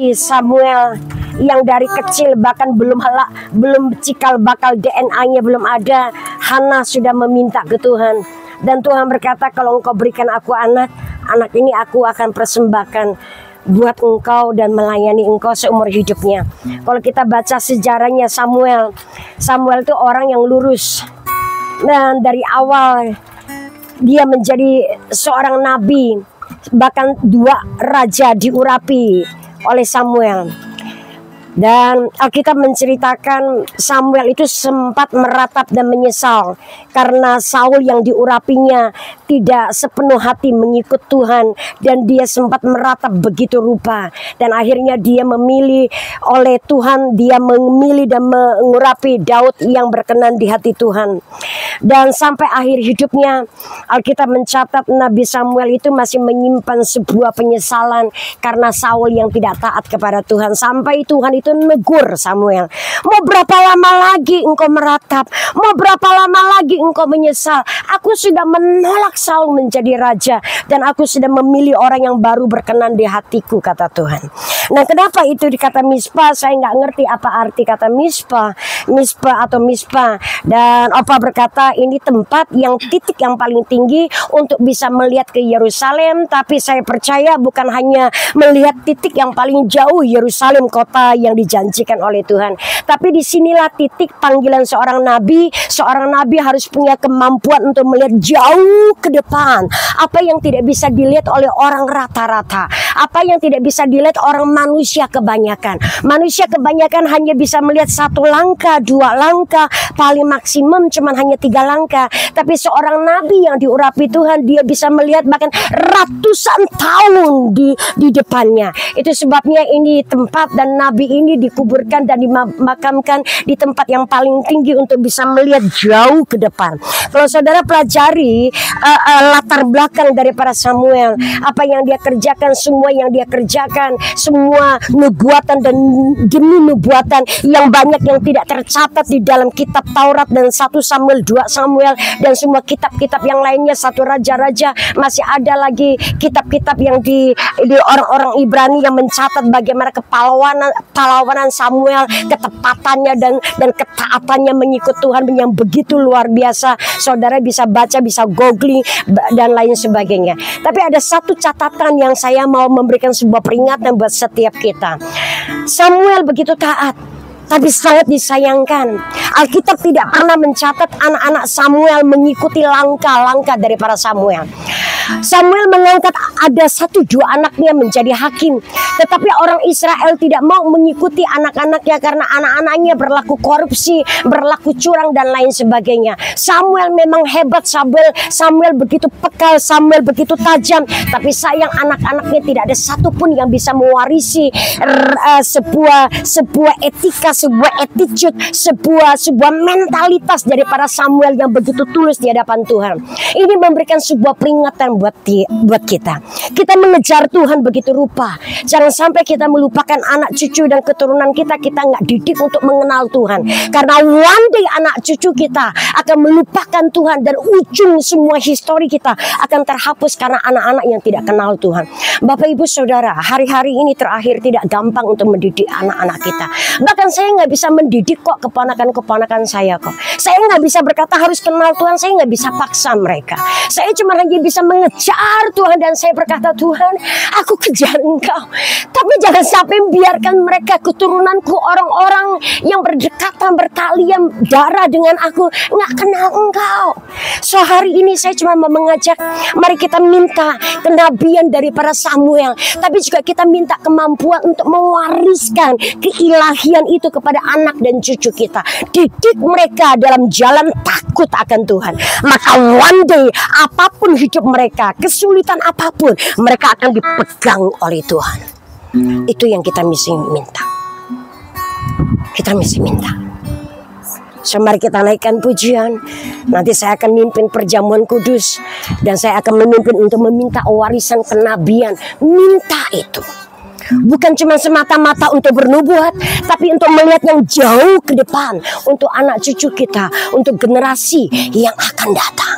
dari Samuel yang dari kecil bahkan belum cikal bakal DNA-nya belum ada, Hana sudah meminta ke Tuhan. Dan Tuhan berkata, kalau engkau berikan aku anak ini aku akan persembahkan buat engkau dan melayani engkau seumur hidupnya. Kalau kita baca sejarahnya Samuel itu orang yang lurus. Dan dari awal dia menjadi seorang nabi. Bahkan 2 raja diurapi oleh Samuel. Dan Alkitab menceritakan Samuel itu sempat meratap dan menyesal karena Saul yang diurapinya tidak sepenuh hati mengikut Tuhan, dan dia sempat meratap begitu rupa. Dan akhirnya dia memilih oleh Tuhan, dia memilih dan mengurapi Daud yang berkenan di hati Tuhan. Dan sampai akhir hidupnya Alkitab mencatat Nabi Samuel itu masih menyimpan sebuah penyesalan karena Saul yang tidak taat kepada Tuhan. Sampai Tuhan itu negur Samuel, mau berapa lama lagi engkau meratap? Mau berapa lama lagi engkau menyesal? Aku sudah menolak Saul menjadi raja, dan aku sudah memilih orang yang baru berkenan di hatiku, kata Tuhan. Nah, kenapa itu dikata Mizpah? Saya nggak ngerti apa arti kata Mizpah atau Mizpah. Dan Opa berkata ini tempat yang titik yang paling tinggi untuk bisa melihat ke Yerusalem. Tapi saya percaya bukan hanya melihat titik yang paling jauh Yerusalem, kota yang dijanjikan oleh Tuhan, tapi disinilah titik panggilan seorang nabi. Seorang nabi harus punya kemampuan untuk melihat jauh ke depan, apa yang tidak bisa dilihat oleh orang rata-rata, apa yang tidak bisa dilihat orang manusia kebanyakan. Manusia kebanyakan hanya bisa melihat 1 langkah, 2 langkah, paling maksimum cuman hanya 3 langkah. Tapi seorang nabi yang diurapi Tuhan, dia bisa melihat bahkan ratusan tahun di depannya. Itu sebabnya ini tempat, dan nabi ini dikuburkan dan dimakamkan di tempat yang paling tinggi untuk bisa melihat jauh ke depan. Kalau saudara pelajari latar belakang daripada Samuel, apa yang dia kerjakan, semua yang dia kerjakan, semua nubuatan dan demi nubuatan yang banyak yang tidak tercatat di dalam kitab Taurat dan 1 Samuel, 2 Samuel, dan semua kitab-kitab yang lainnya, 1 Raja-Raja, masih ada lagi kitab-kitab yang di orang-orang Ibrani yang mencatat bagaimana pahlawanan Samuel, ketepatannya dan ketaatannya mengikut Tuhan yang begitu luar biasa. Saudara bisa baca, bisa googling dan lain sebagainya. Tapi ada satu catatan yang saya mau memberikan sebuah peringatan buat setiap kita. Samuel begitu taat, tapi sangat disayangkan, Alkitab tidak pernah mencatat anak-anak Samuel mengikuti langkah-langkah dari para Samuel. Samuel mengangkat ada 1-2 anaknya menjadi hakim, tetapi orang Israel tidak mau mengikuti anak-anaknya karena anak-anaknya berlaku korupsi, berlaku curang dan lain sebagainya. Samuel memang hebat, Samuel begitu pekal, Samuel begitu tajam, tapi sayang anak-anaknya tidak ada satupun yang bisa mewarisi sebuah etika, sebuah attitude, sebuah mentalitas daripada Samuel yang begitu tulus di hadapan Tuhan. Ini memberikan sebuah peringatan buat kita. Kita mengejar Tuhan begitu rupa. Jangan sampai kita melupakan anak cucu dan keturunan kita nggak didik untuk mengenal Tuhan. Karena one day anak cucu kita akan melupakan Tuhan, dan ujung semua histori kita akan terhapus karena anak-anak yang tidak kenal Tuhan. Bapak Ibu Saudara, hari-hari ini terakhir tidak gampang untuk mendidik anak-anak kita. Bahkan saya nggak bisa mendidik kok keponakan-keponakan saya kok. Saya nggak bisa berkata harus kenal Tuhan, saya nggak bisa paksa mereka. Saya cuma hanya bisa mengejar Tuhan, dan saya berkata, Tuhan, aku kejar Engkau. Tapi jangan sampai biarkan mereka, keturunanku, orang-orang yang berdekatan, bertalian darah dengan aku, nggak kenal Engkau. So hari ini saya cuma mau mengajak, mari kita minta kenabian dari para Samuel, tapi juga kita minta kemampuan untuk mewariskan keilahian itu kepada anak dan cucu kita. Didik mereka dalam jalan takut akan Tuhan. Maka one day apapun hidup mereka, kesulitan apapun, mereka akan dipegang oleh Tuhan. Itu yang kita mesti minta. Kita mesti minta. So, mari kita naikkan pujian. Nanti saya akan mimpin perjamuan kudus, dan saya akan memimpin untuk meminta warisan kenabian. Minta itu bukan cuma semata-mata untuk bernubuat, tapi untuk melihat yang jauh ke depan, untuk anak cucu kita, untuk generasi yang akan datang.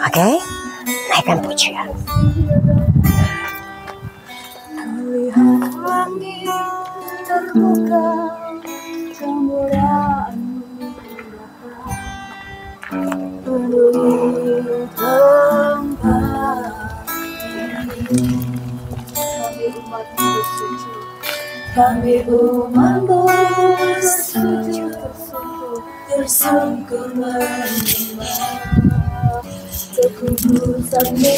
Oke? Naikkan pujian. Kulihat langit terbuka, kemuliaan-Mu penuhi tempat ini. Kami umat-Mu bersujud, tersungkur menyembah kekudusan-Mu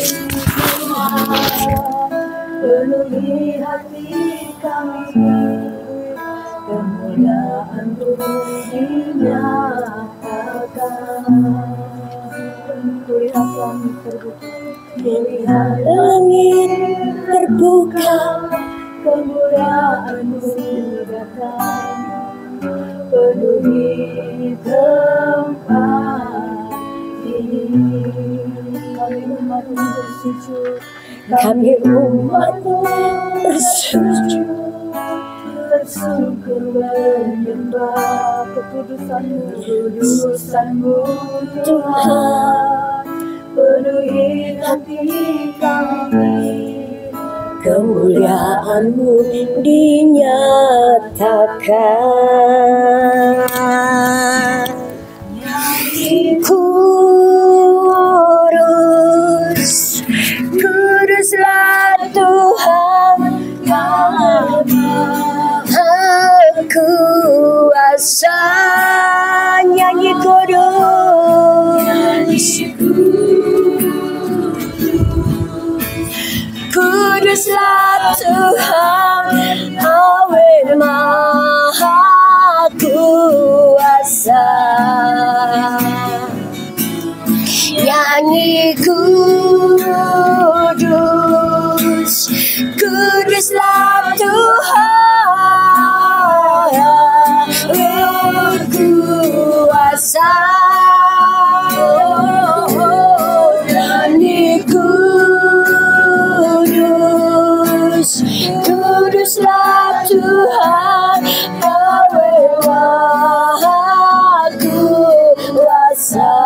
Tuhan, penuhi hati kami, kemuliaan-Mu dinyatakan. Kulihat langit terbuka, kemuliaan-Mu datang, penuhi tempat ini. Kami umat-Mu bersujud, kami umat-Mu bersujud, tersungkur menyembah kekudusan-Mu, kekudusan-Mu Tuhan, penuhi hati kami, kemuliaan-Mu dinyatakan. Kudus, kuduslah Tuhan kami, kuasa nyanyi kudus, kuduslah Tuhan Yahweh Maha Kuasa. Nyanyi kudus, kuduslah Tuhan berkuasa. Nyanyi kudus, kuduslah Tuhan Yahweh Maha Kuasa.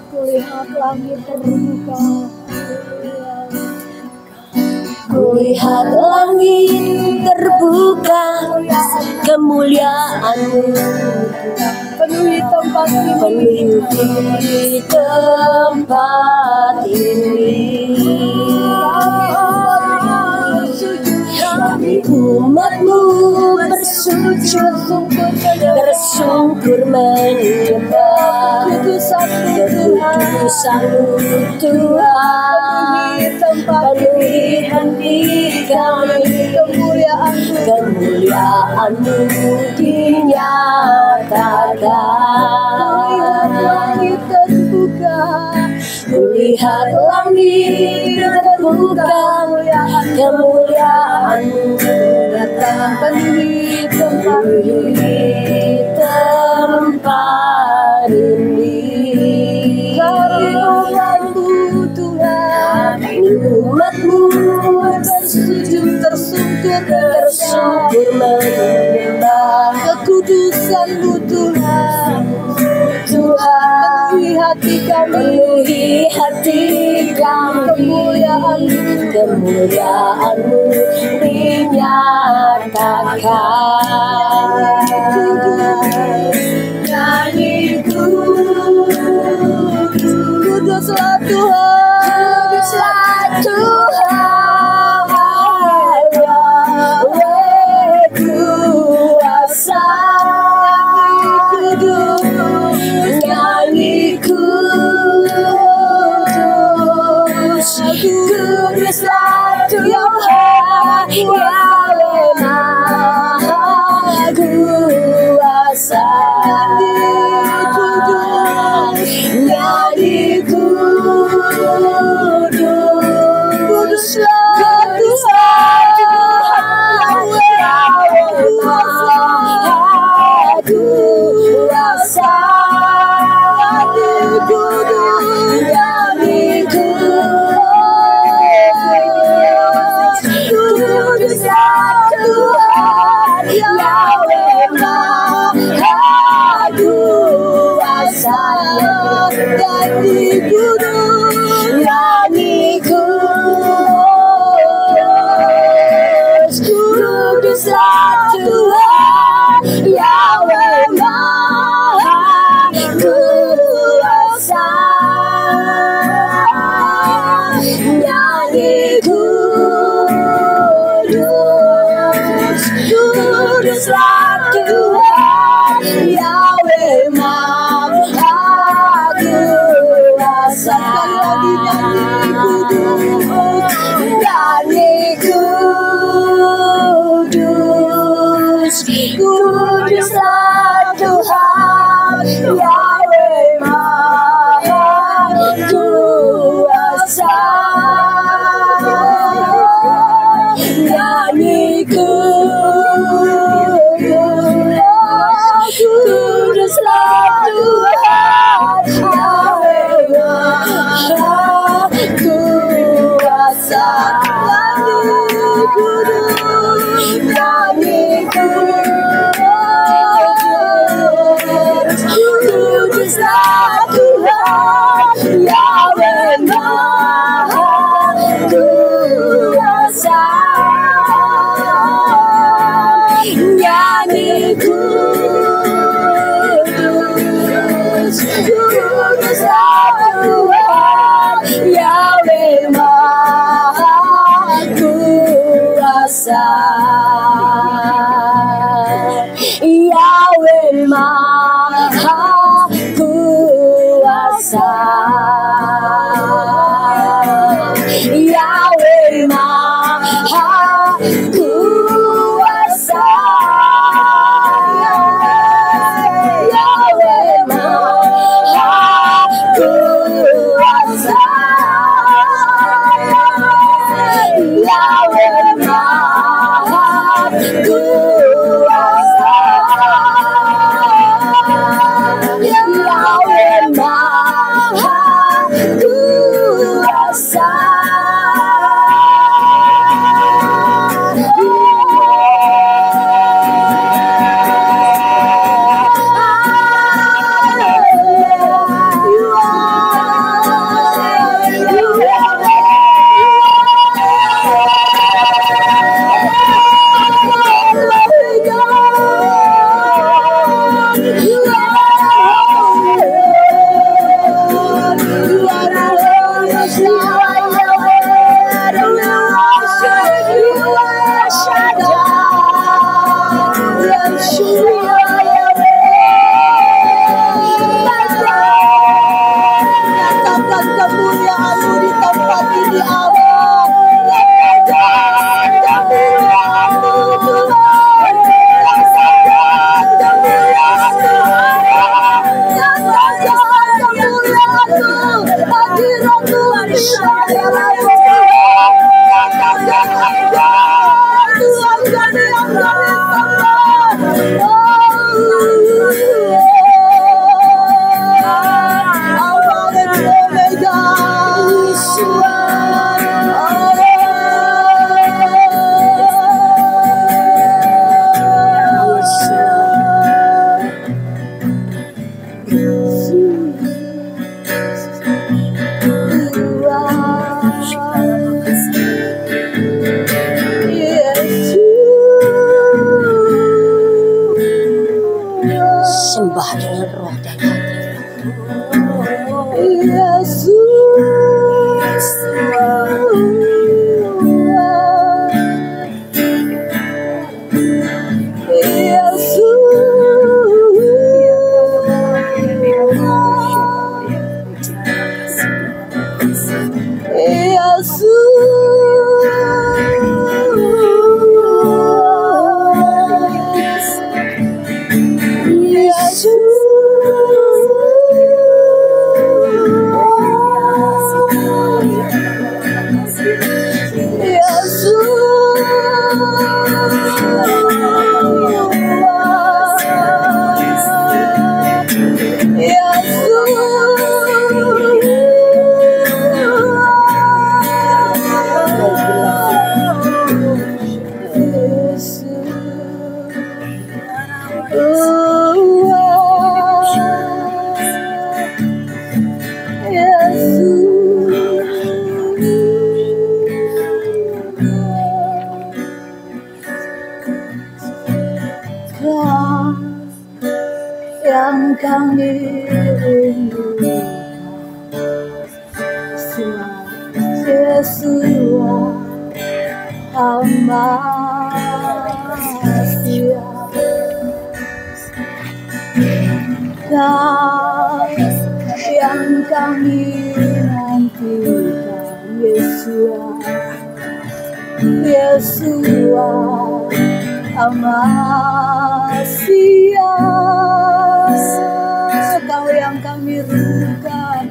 Kulihat langit terbuka, kulihat langit terbuka, kemuliaan-Mu penuhi tempat ini, penuhi tempat ini. Kami umat-Mu bersujud, tersungkur menyembah kekudusan-Mu Tuhan, penuhi hati kami, kemuliaan-Mu dinyatakan. Langit terbuka, kulihat langit terbuka, kemuliaan-Mu datang, penuhi tempat ini. Kami umat-Mu Tuhan, umat-Mu bersujud, tersungkur menyembah kekudusan-Mu Tuhan. Tuhan, penuhi hati kami, kemuliaan-Mu dinyatakan. Nyanyi kudus, kuduslah Tuhan, kuduslah Tuhan Yahweh Kuasa. Nyanyi kudus, kuduslah Tuhan Yahweh Maha Kuasa. kuduslah Tuhan, Yahweh Maha Kuasa. Nyanyi kuduslah Tuhan, Yahweh Maha Kuasa. Nyanyi kuduslah Tuhan, Yahweh Maha Kuasa. Nyanyi kuduslah Tuhan, Yahweh Maha Kuasa. Yahweh Maha Kuasa. Yahweh Maha Kuasa. Yahweh Maha Kuasa. Yahweh Maha Kuasa. Yahweh Maha Kuasa. Nyatakan kemuliaan-Mu di tempat ini, Allah. Nyatakan kemuliaan-Mu, Tuhan. Nyatakan kemuliaan-Mu, Allah. Nyatakan kemuliaan-Mu, hadirat-Mu di dalam Tuhan. Nyatakan aja, Tuhan kami yang kami sembah. Sembah dengan roh dan hati. Yesus. Yang kami rindukan sesuai hamba siap dan yang kami nantikan Yesus Amasya, Kau yang kami rindukan,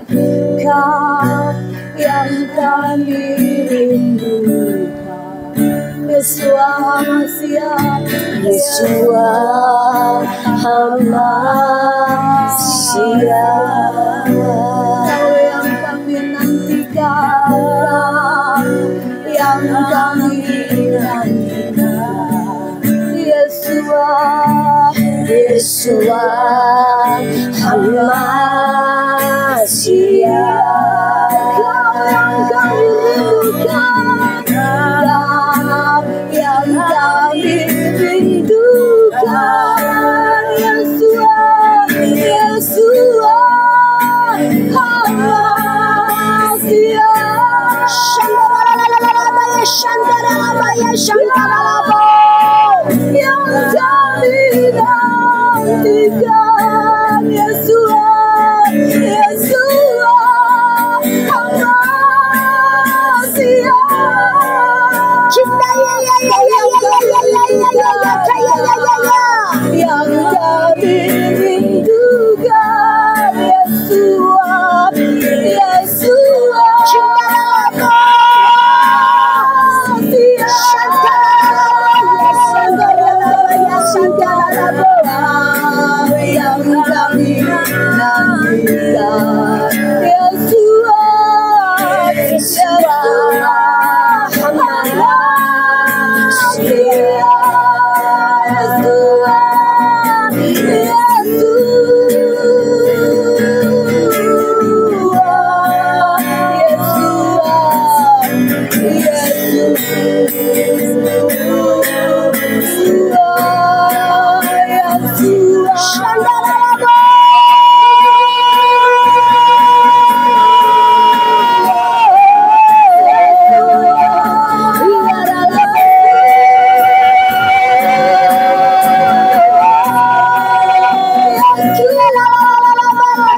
Kau yang kami rindukan. Yesua Amasya, Yesua Amasya, Kau yang kami nantikan, yang kami nantikan. Yesua, Yesua Amasya, Kau yang kami rindukan, yang kami rindukan. Yesua, Yesua Amasya. Yang kami nantikan. Yesua, Yesua Amasya. cinta Yang kami rindukan. Yesua, Yesua yang kami nantikan. Yesua, Yesua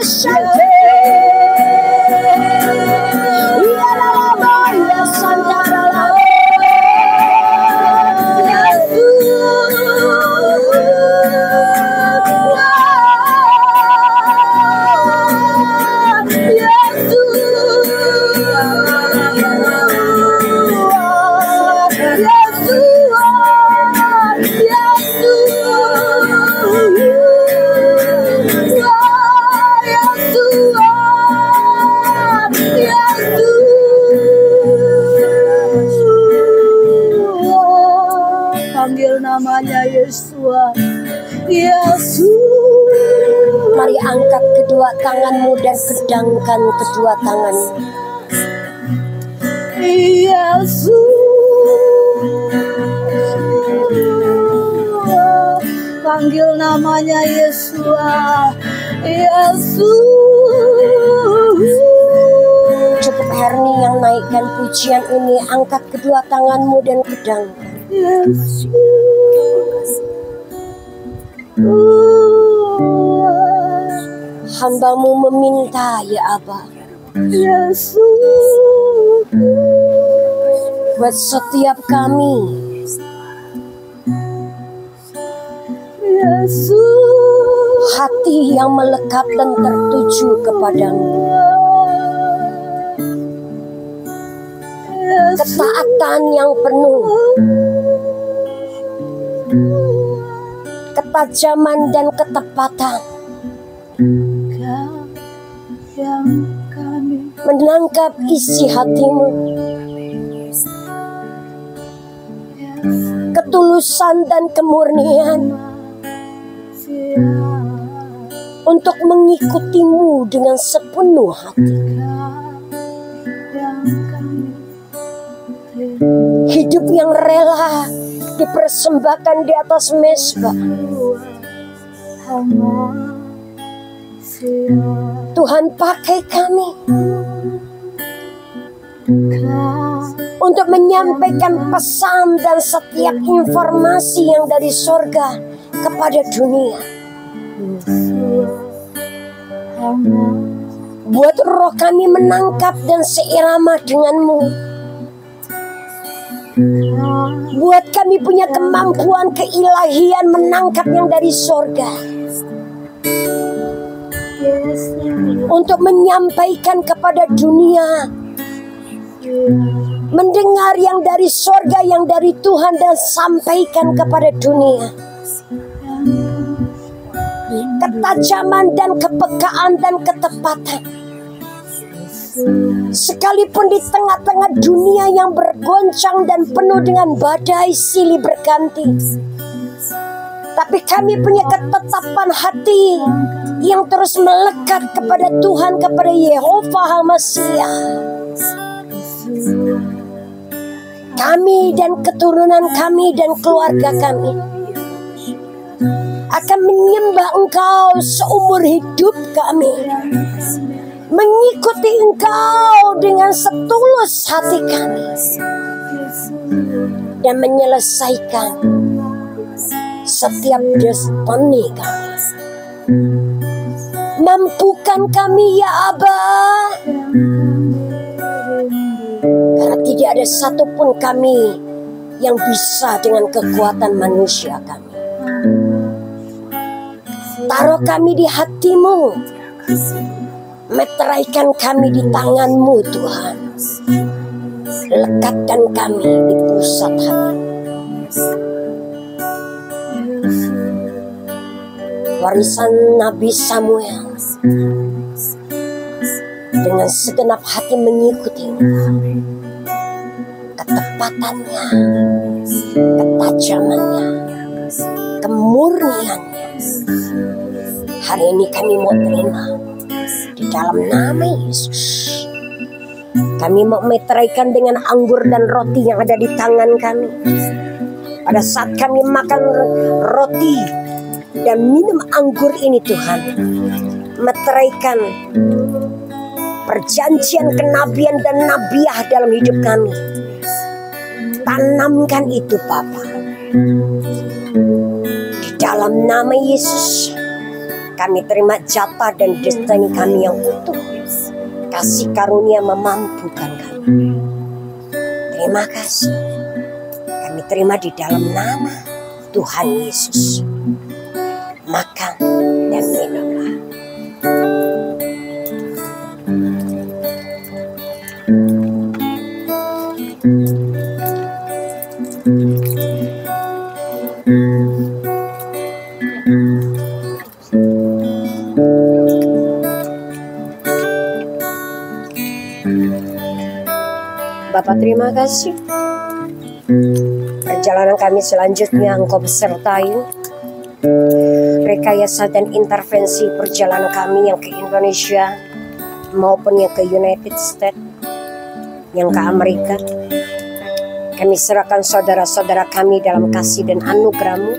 Amasya. Panggil namanya Yesua, Yesus. Mari angkat kedua tanganmu dan pedangkan kedua tanganmu. Yesus, panggil namanya Yesua, Yesus. Cukup Herni yang naikkan pujian ini. Angkat kedua tanganmu dan pedangkan. Yesus, Hambamu meminta, ya Aba, Yesus, buat setiap kami Yesus, hati yang melekat dan tertuju kepadamu, ketaatan yang penuh, ketajaman dan ketepatan, Kau yang kami menangkap isi hatimu, ketulusan dan kemurnian untuk mengikutimu dengan sepenuh hati. Hidup yang rela dipersembahkan di atas mezbah. Tuhan, pakai kami untuk menyampaikan pesan dan setiap informasi yang dari sorga kepada dunia. Buat roh kami menangkap dan seirama denganmu. Buat Kami punya kemampuan keilahian menangkap yang dari sorga, untuk menyampaikan kepada dunia, mendengar yang dari sorga, yang dari Tuhan, dan sampaikan kepada dunia. Ketajaman dan kepekaan dan ketepatan, sekalipun di tengah-tengah dunia yang bergoncang dan penuh dengan badai silih berganti, tapi kami punya ketetapan hati yang terus melekat kepada Tuhan, kepada Yehova HaMashiach. Kami dan keturunan kami dan keluarga kami akan menyembah Engkau seumur hidup kami, mengikuti Engkau dengan setulus hati kami, dan menyelesaikan setiap destiny kami. Mampukan kami ya Aba, karena tidak ada satupun kami yang bisa dengan kekuatan manusia kami. Taruh kami di hati-Mu, meteraikan kami di tangan-Mu Tuhan, lekatkan kami di pusat hati. Warisan Nabi Samuel, dengan segenap hati mengikuti Engkau, ketepatannya, ketajamannya, kemurniannya. Hari ini kami mau terima di dalam nama Yesus. Kami mau meteraikan dengan anggur dan roti yang ada di tangan kami. Pada saat kami makan roti dan minum anggur ini Tuhan, meteraikan perjanjian kenabian dan nabiah dalam hidup kami. Tanamkan itu Bapa. Di dalam nama Yesus, kami terima jatah dan destiny kami yang utuh. Kasih karunia memampukan kami. Terima kasih. Kami terima di dalam nama Tuhan Yesus. Makan dan minumlah. Bapak terima kasih. Perjalanan kami selanjutnya Engkau besertai. Rekayasa dan intervensi perjalanan kami yang ke Indonesia maupun yang ke United States, yang ke Amerika. Kami serahkan saudara-saudara kami dalam kasih dan anugerah-Mu.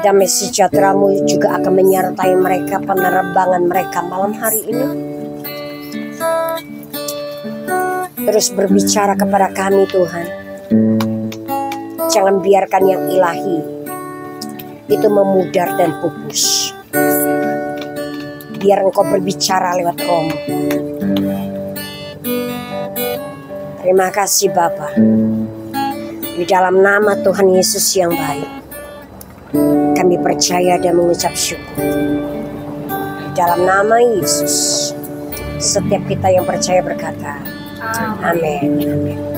Damai sejahtera-Mu juga akan menyertai mereka penerbangan mereka malam hari ini. Terus berbicara kepada kami Tuhan. Jangan biarkan yang ilahi itu memudar dan pupus. Biar Engkau berbicara lewat Roh. Terima kasih Bapa. Di dalam nama Tuhan Yesus yang baik, kami percaya dan mengucap syukur. Di dalam nama Yesus, setiap kita yang percaya berkata, Amin. Amin.